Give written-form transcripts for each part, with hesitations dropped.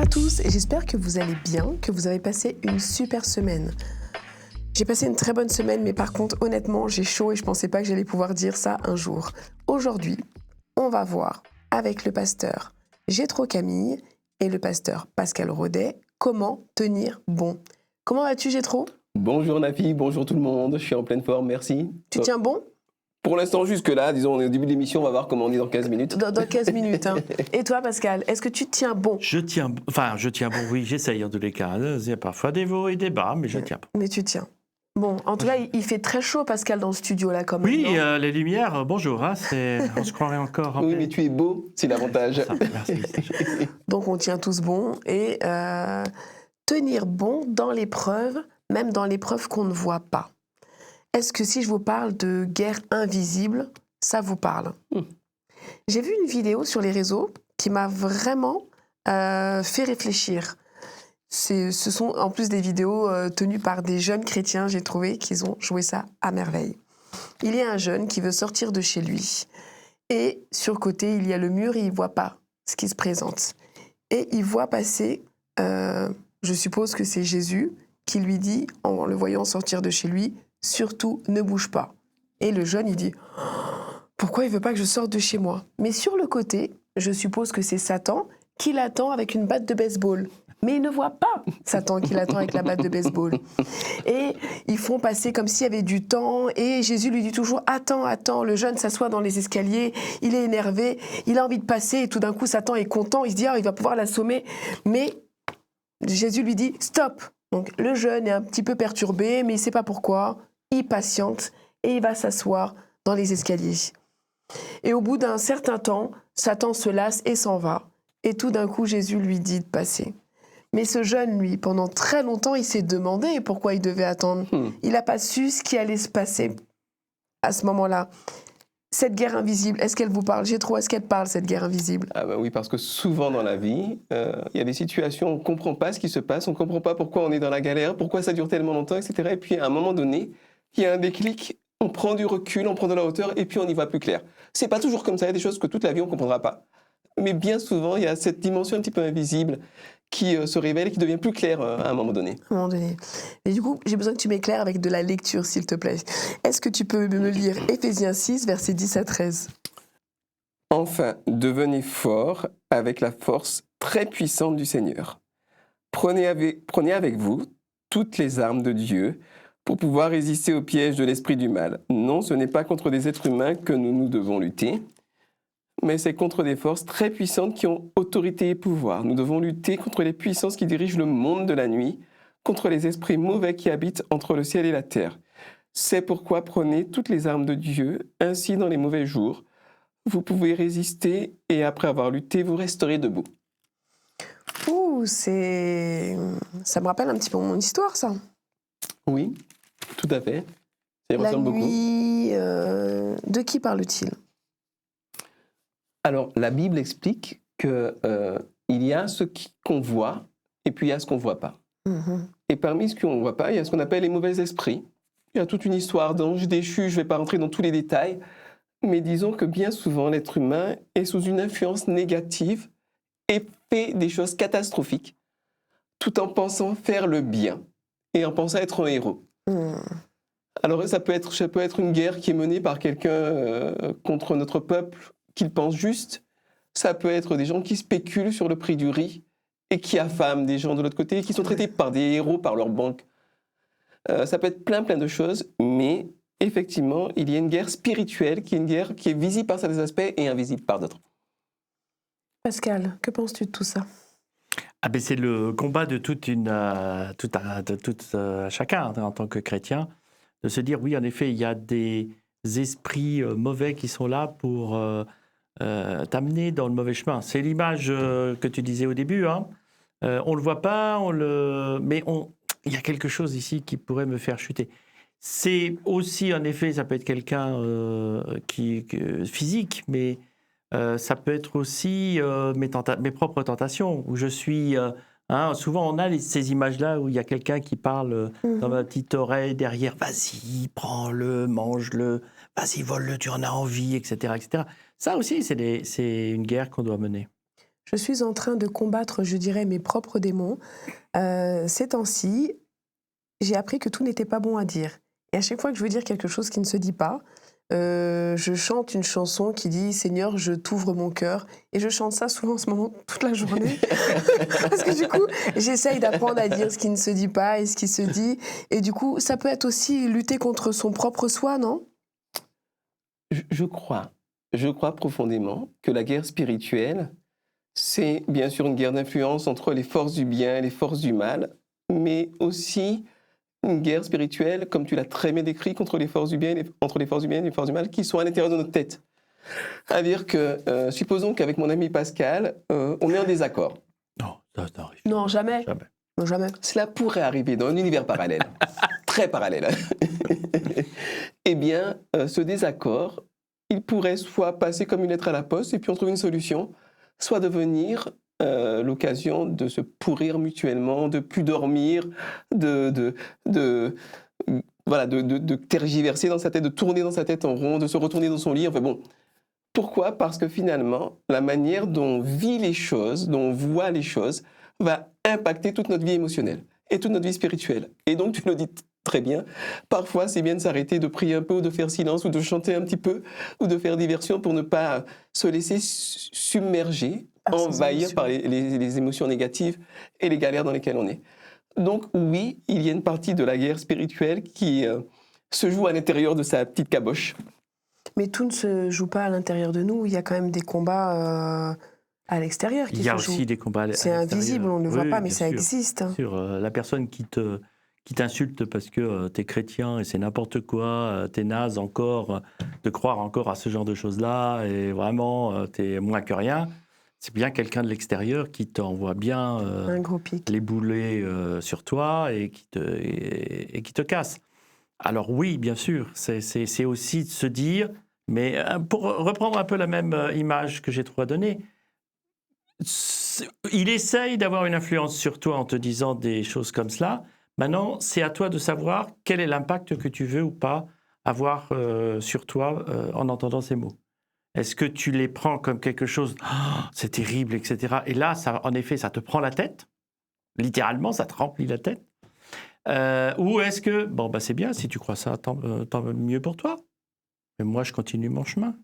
tous et j'espère que vous allez bien, que vous avez passé une super semaine. J'ai passé une très bonne semaine, mais par contre, honnêtement, j'ai chaud et je pensais pas que j'allais pouvoir dire ça un jour. Aujourd'hui, on va voir avec le pasteur Jétro Camille et le pasteur Pascal Rodet comment tenir bon. Comment vas-tu, Jétro ? Bonjour Nafi, bonjour tout le monde, je suis en pleine forme, merci. Tu tiens bon ? Pour l'instant, jusque-là, disons, on est au début de l'émission, on va voir comment on est dans 15 minutes. Dans 15 minutes. Hein. Et toi, Pascal, est-ce que tu tiens bon ? Je tiens bon, oui, j'essaye en tous les cas. Il y a parfois des hauts et des bas, mais je tiens bon. Mais tu tiens. Bon, en tout cas, il fait très chaud, Pascal, dans le studio, là, quand même. Oui, les lumières, bonjour, hein, on se croirait encore en Oui, pleine- mais tu es beau, c'est l'avantage. Ça, merci. Donc, on tient tous bon. Et tenir bon dans l'épreuve, même dans l'épreuve qu'on ne voit pas. Est-ce que si je vous parle de guerre invisible, ça vous parle ? J'ai vu une vidéo sur les réseaux qui m'a vraiment fait réfléchir. Ce sont en plus des vidéos tenues par des jeunes chrétiens, j'ai trouvé qu'ils ont joué ça à merveille. Il y a un jeune qui veut sortir de chez lui. Et sur le côté, il y a le mur et il ne voit pas ce qui se présente. Et il voit passer, je suppose que c'est Jésus, qui lui dit, en le voyant sortir de chez lui, « Surtout, ne bouge pas ». Et le jeune, il dit « Pourquoi il ne veut pas que je sorte de chez moi ?» Mais sur le côté, je suppose que c'est Satan qui l'attend avec une batte de baseball. Mais il ne voit pas Satan qui l'attend avec la batte de baseball. Et ils font passer comme s'il y avait du temps. Et Jésus lui dit toujours « Attends, attends ». Le jeune s'assoit dans les escaliers, il est énervé, il a envie de passer. Et tout d'un coup, Satan est content, il se dit « Ah, il va pouvoir l'assommer ». Mais Jésus lui dit « Stop ». Donc le jeune est un petit peu perturbé, mais il ne sait pas pourquoi. Il patiente et il va s'asseoir dans les escaliers. Et au bout d'un certain temps, Satan se lasse et s'en va. Et tout d'un coup, Jésus lui dit de passer. Mais ce jeune, lui, pendant très longtemps, il s'est demandé pourquoi il devait attendre. Il n'a pas su ce qui allait se passer à ce moment-là. Cette guerre invisible, est-ce qu'elle vous parle ? Jétro, est-ce qu'elle parle, cette guerre invisible ? Ah bah oui, parce que souvent dans la vie, il y a des situations où on ne comprend pas ce qui se passe, on ne comprend pas pourquoi on est dans la galère, pourquoi ça dure tellement longtemps, etc. Et puis à un moment donné, il y a un déclic, on prend du recul, on prend de la hauteur, et puis on y voit plus clair. C'est pas toujours comme ça, il y a des choses que toute la vie on ne comprendra pas. Mais bien souvent, il y a cette dimension un petit peu invisible qui se révèle et qui devient plus claire à un moment donné. À un moment donné. Et du coup, j'ai besoin que tu m'éclaires avec de la lecture, s'il te plaît. Est-ce que tu peux me lire Éphésiens 6, versets 10 à 13 ? Enfin, devenez forts avec la force très puissante du Seigneur. Prenez avec vous toutes les armes de Dieu pour pouvoir résister au piège de l'esprit du mal. Non, ce n'est pas contre des êtres humains que nous devons lutter, mais c'est contre des forces très puissantes qui ont autorité et pouvoir. Nous devons lutter contre les puissances qui dirigent le monde de la nuit, contre les esprits mauvais qui habitent entre le ciel et la terre. C'est pourquoi prenez toutes les armes de Dieu, ainsi dans les mauvais jours, vous pouvez résister et après avoir lutté, vous resterez debout. Ouh, ça me rappelle un petit peu mon histoire, ça. Oui, tout à fait. Ça y La ressemble beaucoup. nuit, de qui parle-t-il ? Alors, la Bible explique qu'il y a ce qu'on voit et puis il y a ce qu'on ne voit pas. Et parmi ce qu'on ne voit pas, il y a ce qu'on appelle les mauvais esprits. Il y a toute une histoire d'anges déchus, je ne vais pas rentrer dans tous les détails, mais disons que bien souvent, l'être humain est sous une influence négative et fait des choses catastrophiques, tout en pensant faire le bien et en pensant être un héros. Alors ça peut être une guerre qui est menée par quelqu'un contre notre peuple qu'il pense juste. Ça peut être des gens qui spéculent sur le prix du riz et qui affament des gens de l'autre côté et qui sont traités par des héros par leur banque. Ça peut être plein de choses, mais effectivement, il y a une guerre spirituelle qui est une guerre qui est visible par certains aspects et invisible par d'autres. Pascal, que penses-tu de tout ça ? Ah ben c'est le combat de chacun en tant que chrétien, de se dire oui, en effet, il y a des esprits mauvais qui sont là pour t'amener dans le mauvais chemin. C'est l'image que tu disais au début. Hein. On ne le voit pas, mais il y a quelque chose ici qui pourrait me faire chuter. C'est aussi, en effet, ça peut être quelqu'un physique, mais ça peut être aussi mes propres tentations, où je suis... souvent, on a ces images-là où il y a quelqu'un qui parle dans ma petite oreille derrière, vas-y, prends-le, mange-le, vas-y, vole-le, tu en as envie, etc., etc. Ça aussi, c'est une guerre qu'on doit mener. je suis en train de combattre, je dirais, mes propres démons. Ces temps-ci, j'ai appris que tout n'était pas bon à dire. Et à chaque fois que je veux dire quelque chose qui ne se dit pas, je chante une chanson qui dit « Seigneur, je t'ouvre mon cœur ». Et je chante ça souvent en ce moment, toute la journée. Parce que du coup, j'essaye d'apprendre à dire ce qui ne se dit pas et ce qui se dit. Et du coup, ça peut être aussi lutter contre son propre soi, non ? Je crois profondément que la guerre spirituelle, c'est bien sûr une guerre d'influence entre les forces du bien et les forces du mal, mais aussi une guerre spirituelle, comme tu l'as très bien décrit, contre les forces du bien, entre les forces du bien et les forces du mal, qui sont à l'intérieur de notre tête. C'est-à-dire que, supposons qu'avec mon ami Pascal, on est en désaccord. Non, ça n'arrive Non, jamais. jamais. Non, jamais. Cela pourrait arriver dans un univers parallèle, très parallèle. Eh bien, ce désaccord, il pourrait soit passer comme une lettre à la poste et puis on trouve une solution, soit devenir l'occasion de se pourrir mutuellement, de plus dormir, de tergiverser dans sa tête, de tourner dans sa tête en rond, de se retourner dans son lit. Enfin bon, pourquoi ? Parce que finalement, la manière dont on vit les choses, dont on voit les choses, va impacter toute notre vie émotionnelle et toute notre vie spirituelle. Et donc, tu le dis très bien, parfois c'est bien de s'arrêter, de prier un peu, ou de faire silence, ou de chanter un petit peu, ou de faire diversion pour ne pas se laisser submerger, envahir par les émotions négatives et les galères dans lesquelles on est. Donc oui, il y a une partie de la guerre spirituelle qui se joue à l'intérieur de sa petite caboche. Mais tout ne se joue pas à l'intérieur de nous. Il y a quand même des combats à l'extérieur qui se jouent. Il y a aussi des combats à l'extérieur. C'est invisible, on ne le voit pas, mais ça existe. Bien sûr, la personne qui t'insulte parce que t'es chrétien et c'est n'importe quoi, t'es naze encore, de croire encore à ce genre de choses-là, et vraiment, t'es moins que rien. C'est bien quelqu'un de l'extérieur qui t'envoie bien un gros pic. Les boulets sur toi et qui te casse. Alors oui, bien sûr, c'est aussi de se dire, mais pour reprendre un peu la même image que j'ai trouvé à donner, il essaye d'avoir une influence sur toi en te disant des choses comme cela. Maintenant, c'est à toi de savoir quel est l'impact que tu veux ou pas avoir sur toi en entendant ces mots. Est-ce que tu les prends comme quelque chose, oh, c'est terrible, etc. Et là, ça, en effet, ça te prend la tête, littéralement, ça te remplit la tête. Ou est-ce que, bon, bah, c'est bien, si tu crois ça, tant mieux pour toi. Mais moi, je continue mon chemin.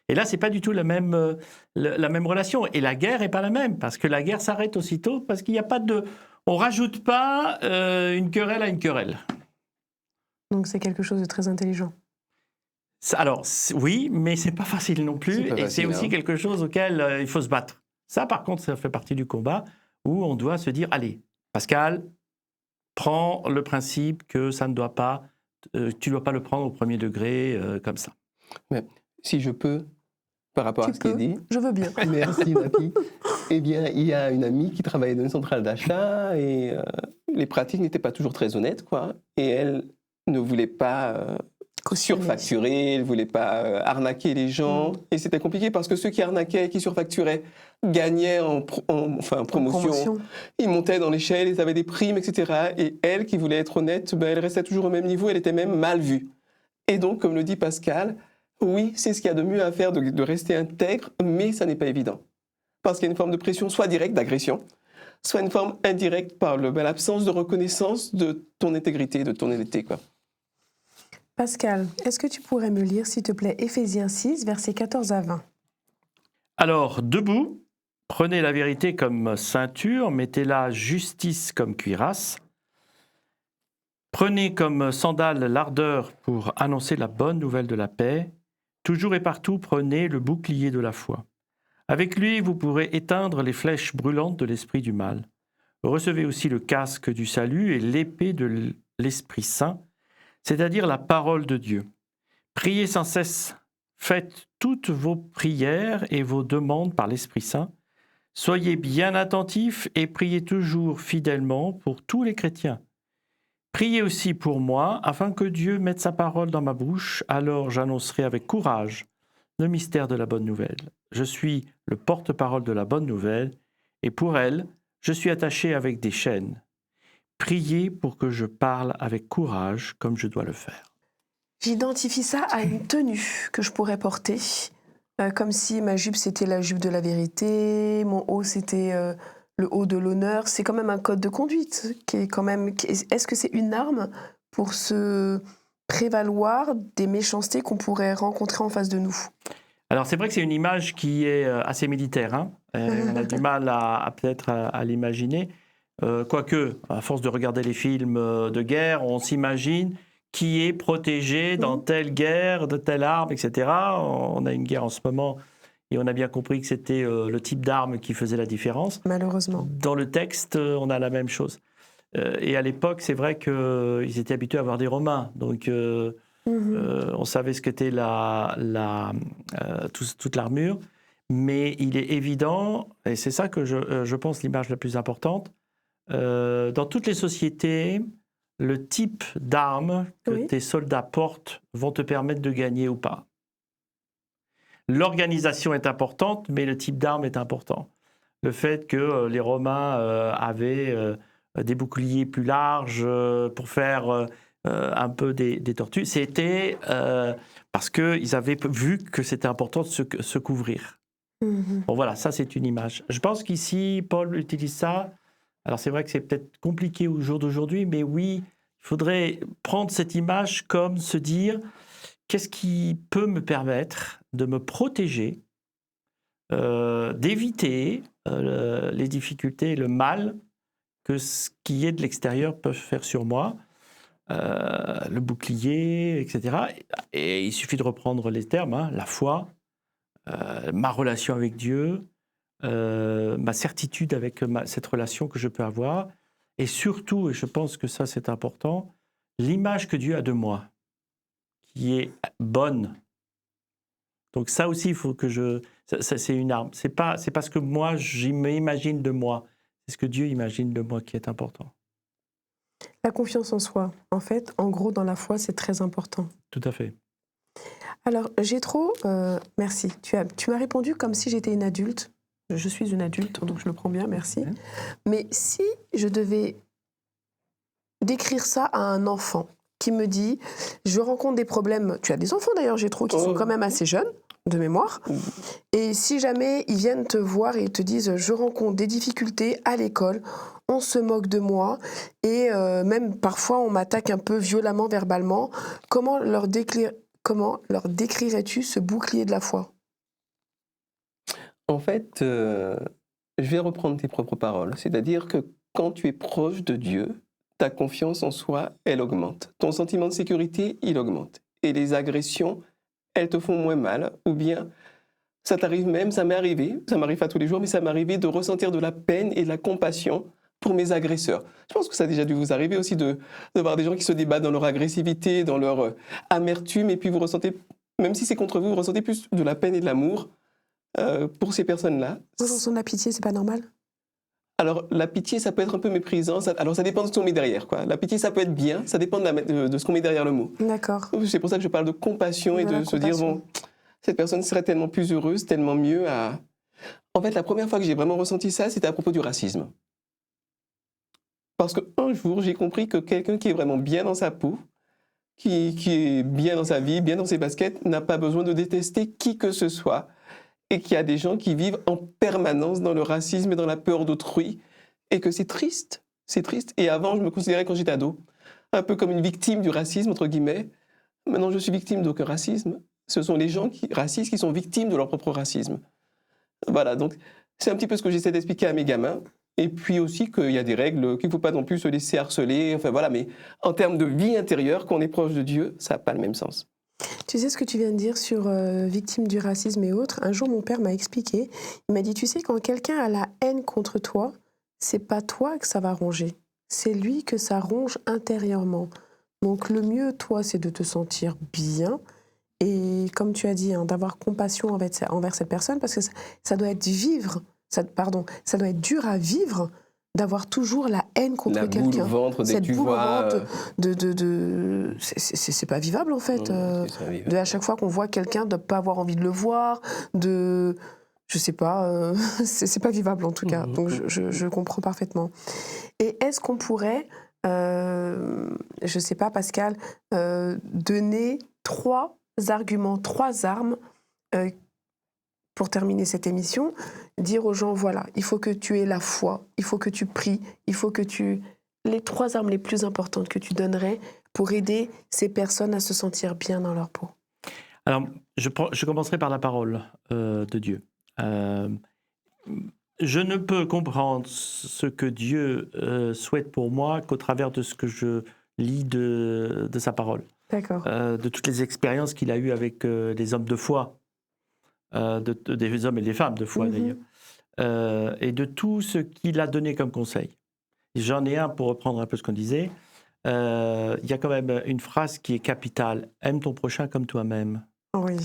Et là, c'est pas du tout la même relation. Et la guerre est pas la même, parce que la guerre s'arrête aussitôt, parce qu'il n'y a pas de... On rajoute pas une querelle à une querelle. Donc c'est quelque chose de très intelligent. Alors, oui, mais c'est pas facile non plus. Et c'est aussi quelque chose auquel il faut se battre. Ça, par contre, ça fait partie du combat où on doit se dire, allez, Pascal, prends le principe que ça ne doit pas, tu ne dois pas le prendre au premier degré comme ça. Mais si je peux, par rapport à ce qui est dit. Je veux bien. Merci, Mathie. Eh bien, il y a une amie qui travaillait dans une centrale d'achat et les pratiques n'étaient pas toujours très honnêtes, quoi. Et elle ne voulait pas surfacturer, elle ne voulait pas arnaquer les gens. Et c'était compliqué parce que ceux qui arnaquaient, qui surfacturaient, gagnaient en promotion. Ils montaient dans l'échelle, ils avaient des primes, etc. Et elle, qui voulait être honnête, elle restait toujours au même niveau, elle était même mal vue. Et donc, comme le dit Pascal, oui, c'est ce qu'il y a de mieux à faire, de rester intègre, mais ça n'est pas évident. Parce qu'il y a une forme de pression, soit directe, d'agression, soit une forme indirecte par l'absence de reconnaissance de ton intégrité, de ton honnêteté, quoi. Pascal, est-ce que tu pourrais me lire, s'il te plaît, Éphésiens 6, versets 14 à 20 ? Alors, debout, prenez la vérité comme ceinture, mettez la justice comme cuirasse. Prenez comme sandale l'ardeur pour annoncer la bonne nouvelle de la paix. Toujours et partout, prenez le bouclier de la foi. Avec lui, vous pourrez éteindre les flèches brûlantes de l'esprit du mal. Recevez aussi le casque du salut et l'épée de l'Esprit Saint, c'est-à-dire la parole de Dieu. Priez sans cesse, faites toutes vos prières et vos demandes par l'Esprit Saint. Soyez bien attentifs et priez toujours fidèlement pour tous les chrétiens. Priez aussi pour moi, afin que Dieu mette sa parole dans ma bouche, alors j'annoncerai avec courage le mystère de la bonne nouvelle. Je suis le porte-parole de la bonne nouvelle, et pour elle, je suis attaché avec des chaînes. Priez pour que je parle avec courage, comme je dois le faire. J'identifie ça à une tenue que je pourrais porter Comme si ma jupe, c'était la jupe de la vérité, mon haut, c'était le haut de l'honneur. C'est quand même un code de conduite qui est quand même... Est-ce que c'est une arme pour se prévaloir des méchancetés qu'on pourrait rencontrer en face de nous? Alors c'est vrai que c'est une image qui est assez militaire. Hein. On a du mal peut-être à l'imaginer. Quoique, à force de regarder les films de guerre, on s'imagine qui est protégé dans telle guerre, de telle arme, etc. On a une guerre en ce moment et on a bien compris que c'était le type d'arme qui faisait la différence. Malheureusement. Dans le texte, on a la même chose. Et à l'époque, c'est vrai qu'ils étaient habitués à avoir des Romains. Donc, on savait ce qu'était toute l'armure. Mais il est évident, et c'est ça que je pense l'image la plus importante, dans toutes les sociétés, le type d'armes que tes soldats portent vont te permettre de gagner ou pas. L'organisation est importante, mais le type d'arme est important. Le fait que les Romains avaient des boucliers plus larges pour faire un peu des tortues, c'était parce qu'ils avaient vu que c'était important de se couvrir. Bon voilà, ça c'est une image. Je pense qu'ici, Paul utilise ça. Alors c'est vrai que c'est peut-être compliqué au jour d'aujourd'hui, mais oui, il faudrait prendre cette image comme se dire qu'est-ce qui peut me permettre de me protéger, d'éviter les difficultés, le mal que ce qui est de l'extérieur peut faire sur moi, le bouclier, etc. Et il suffit de reprendre les termes, hein, la foi, ma relation avec Dieu, ma certitude avec cette relation que je peux avoir, et surtout, et je pense que ça c'est important, l'image que Dieu a de moi, qui est bonne. Donc ça aussi, il faut que ça, c'est une arme. C'est pas ce que moi, m'imagine de moi. C'est ce que Dieu imagine de moi qui est important. La confiance en soi, en fait, en gros, dans la foi, c'est très important. Tout à fait. Alors, Jétro, merci. Tu m'as répondu comme si j'étais une adulte. Je suis une adulte, donc je le prends bien, merci. Ouais. Mais si je devais décrire ça à un enfant qui me dit, je rencontre des problèmes... Tu as des enfants d'ailleurs, Jétro, qui sont quand même assez jeunes, de mémoire. Et si jamais ils viennent te voir et te disent, je rencontre des difficultés à l'école, on se moque de moi, et même parfois on m'attaque un peu violemment, verbalement, comment leur décrirais-tu ce bouclier de la foi? En fait, je vais reprendre tes propres paroles. C'est-à-dire que quand tu es proche de Dieu, ta confiance en soi, elle augmente. Ton sentiment de sécurité, il augmente. Et les agressions, elles te font moins mal. Ou bien, ça t'arrive même, ça m'est arrivé, ça m'arrive pas tous les jours, mais ça m'est arrivé de ressentir de la peine et de la compassion pour mes agresseurs. Je pense que ça a déjà dû vous arriver aussi de voir des gens qui se débattent dans leur agressivité, dans leur amertume, et puis vous ressentez, même si c'est contre vous, vous ressentez plus de la peine et de l'amour pour ces personnes-là. Moi, j'en sens de la pitié, c'est pas normal? Alors, la pitié, ça peut être un peu méprisant. Alors, ça dépend de ce qu'on met derrière, quoi. La pitié, ça peut être bien. Ça dépend de ce qu'on met derrière le mot. D'accord. C'est pour ça que je parle de compassion et de se dire, bon, cette personne serait tellement plus heureuse, tellement mieux à... En fait, la première fois que j'ai vraiment ressenti ça, c'était à propos du racisme. Parce qu'un jour, j'ai compris que quelqu'un qui est vraiment bien dans sa peau, qui est bien dans sa vie, bien dans ses baskets, n'a pas besoin de détester qui que ce soit. Et qu'il y a des gens qui vivent en permanence dans le racisme et dans la peur d'autrui, et que c'est triste. C'est triste. Et avant, je me considérais, quand j'étais ado, un peu comme une victime du racisme, entre guillemets. Maintenant, je suis victime d'aucun racisme. Ce sont les gens racistes qui sont victimes de leur propre racisme. Voilà, donc c'est un petit peu ce que j'essaie d'expliquer à mes gamins. Et puis aussi qu'il y a des règles, qu'il ne faut pas non plus se laisser harceler. Enfin voilà, mais en termes de vie intérieure, quand on est proche de Dieu, ça n'a pas le même sens. Tu sais ce que tu viens de dire sur victime du racisme et autres? Un jour, mon père m'a expliqué. Il m'a dit, tu sais, quand quelqu'un a la haine contre toi, c'est pas toi que ça va ronger. C'est lui que ça ronge intérieurement. Donc le mieux, toi, c'est de te sentir bien. Et comme tu as dit, hein, d'avoir compassion envers cette personne, parce que ça doit être ça doit être dur à vivre, d'avoir toujours la haine contre quelqu'un. La boule au ventre dès que tu vois... C'est pas vivable, en fait. Vivable. À chaque fois qu'on voit quelqu'un, de ne pas avoir envie de le voir, je sais pas, c'est pas vivable, en tout cas. Donc, je comprends parfaitement. Et est-ce qu'on pourrait, je sais pas, Pascal, donner 3 arguments, 3 armes pour terminer cette émission, dire aux gens, voilà, il faut que tu aies la foi, il faut que tu pries, il faut que tu... Les 3 armes les plus importantes que tu donnerais pour aider ces personnes à se sentir bien dans leur peau. Alors, je commencerai par la parole de Dieu. Je ne peux comprendre ce que Dieu souhaite pour moi qu'au travers de ce que je lis de sa parole. D'accord. De toutes les expériences qu'il a eues avec les hommes de foi, des hommes et des femmes de foi d'ailleurs, et de tout ce qu'il a donné comme conseil. J'en ai un pour reprendre un peu ce qu'on disait. Il y a quand même une phrase qui est capitale. Aime ton prochain comme toi-même. Oui.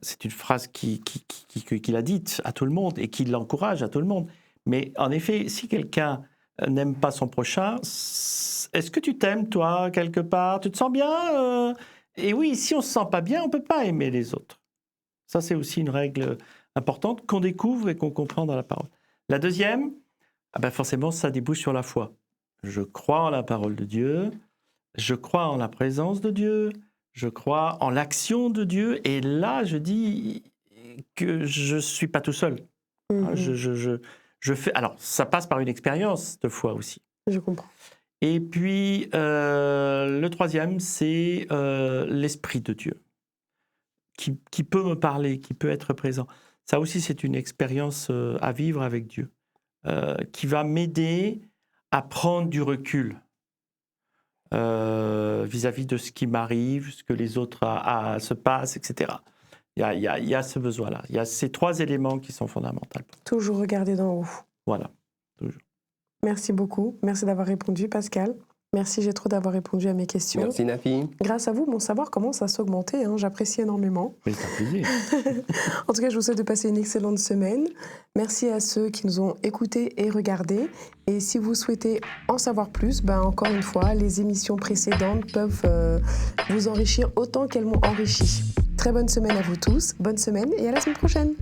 C'est une phrase qu'il a dite à tout le monde et qui l'encourage à tout le monde. Mais en effet, si quelqu'un n'aime pas son prochain, est-ce que tu t'aimes, toi, quelque part? Tu te sens bien? Et oui, si on ne se sent pas bien, on ne peut pas aimer les autres. Ça, c'est aussi une règle importante qu'on découvre et qu'on comprend dans la parole. La deuxième, forcément, ça débouche sur la foi. Je crois en la parole de Dieu, je crois en la présence de Dieu, je crois en l'action de Dieu. Et là, je dis que je ne suis pas tout seul. Je fais... Alors, ça passe par une expérience de foi aussi. Je comprends. Et puis, le troisième, c'est l'Esprit de Dieu, qui peut me parler, qui peut être présent. Ça aussi, c'est une expérience à vivre avec Dieu, qui va m'aider à prendre du recul vis-à-vis de ce qui m'arrive, ce que les autres se passent, etc. Il y a ce besoin-là. Il y a ces 3 éléments qui sont fondamentaux. Toujours regarder d'en haut. Voilà, toujours. Merci beaucoup. Merci d'avoir répondu, Pascal. Merci, Jétro, d'avoir répondu à mes questions. Merci, Nafi. Grâce à vous, mon savoir commence à s'augmenter. J'apprécie énormément. Mais c'est un plaisir. En tout cas, je vous souhaite de passer une excellente semaine. Merci à ceux qui nous ont écoutés et regardés. Et si vous souhaitez en savoir plus, encore une fois, les émissions précédentes peuvent vous enrichir autant qu'elles m'ont enrichi. Très bonne semaine à vous tous. Bonne semaine et à la semaine prochaine.